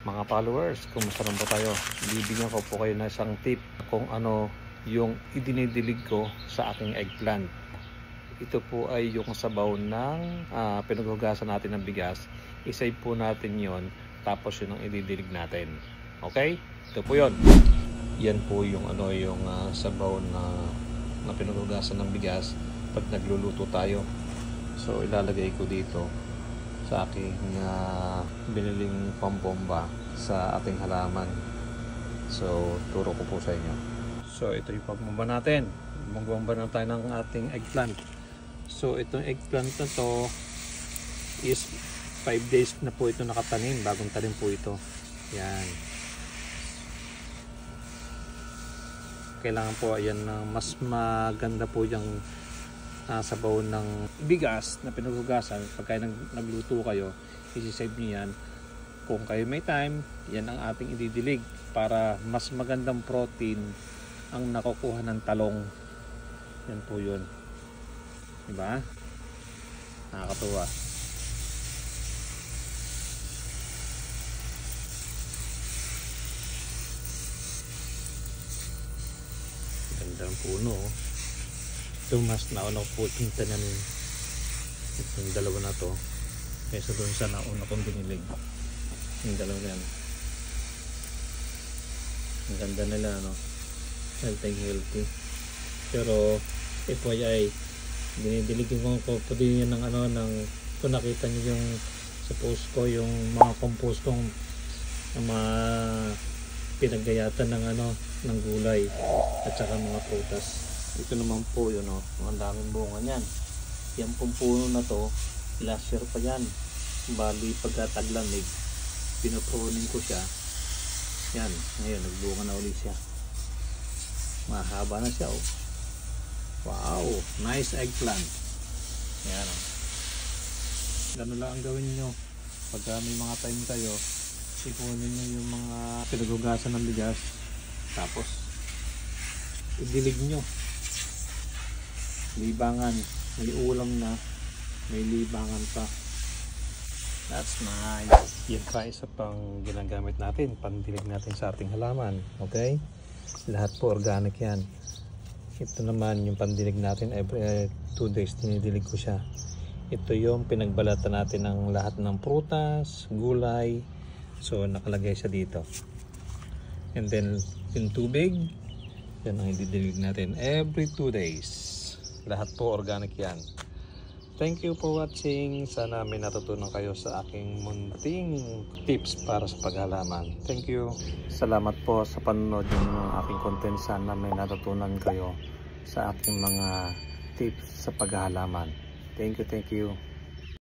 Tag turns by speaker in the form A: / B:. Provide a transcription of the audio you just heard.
A: Mga followers, kumusta naman po tayo? Bibigyan ko po kayo na isang tip kung ano yung idinidilig ko sa aking eggplant. Ito po ay yung sabaw ng pinaghugasan natin ng bigas. I-save po natin yon, tapos yun ang ididilig natin. Okay? Ito po yun. Yan po yung sabaw na pinaghugasan ng bigas pag nagluluto tayo. So ilalagay ko dito sa aking biniling pambomba sa ating halaman. So turo ko po sa inyo. So ito yung pambomba natin. Magbomba na tayo ng ating eggplant. So itong eggplant na to is 5 days na po ito nakatanim. Bagong tanim po ito. Yan. Kailangan po ayan na mas maganda po yung sabaw ng bigas na pinaghugasan. Pagka nagluto kayo, isi-save nyo yan. Kung kayo may time, yan ang ating ididilig para mas magandang protein ang nakukuha ng talong. Yan po yun, diba? Nakakatuwa. Ganda ng puno. Ito mas nauna po itong tanamin, itong dalawa na to kaysa doon sa nauna kong binilig. Yung dalawa yan, ang ganda nila, no? Healthy. Pero ito ay dinidiligin ko po din yan ng kung nakita nyo yung sa post ko, yung mga compost kong mga pinaggayatan ng gulay at saka mga prutas. Ito naman po yun, ang daming bunga niyan. Yan pong puno na to, last year pa yan. Bali pagka taglamig, pinaproning ko siya. Yan, ngayon nagbunga na ulit siya. Mahaba na siya, oh. Wow, nice eggplant. Yan, oh. Ganun lang ang gawin nyo pagka may mga time kayo. Sipunin nyo yung mga pinaghugasan ng bigas, tapos idilig nyo. Libangan, may ulam na, may libangan pa. That's nice. Yan pa isa pang ginagamit natin, pandilig natin sa ating halaman. Okay? Lahat po organic yan. Ito naman yung pandilig natin, every 2 days dinidilig ko siya. Ito yung pinagbalatan natin ng lahat ng prutas, gulay. So nakalagay siya dito. And then yung tubig, yan ang ididilig natin every 2 days. Lahat po organic yan. Thank you for watching. Sana may natutunan kayo sa aking munting tips para sa paghalaman. Thank you. Salamat po sa panonood ng aking content. Sana may natutunan kayo sa aking mga tips sa paghalaman. Thank you.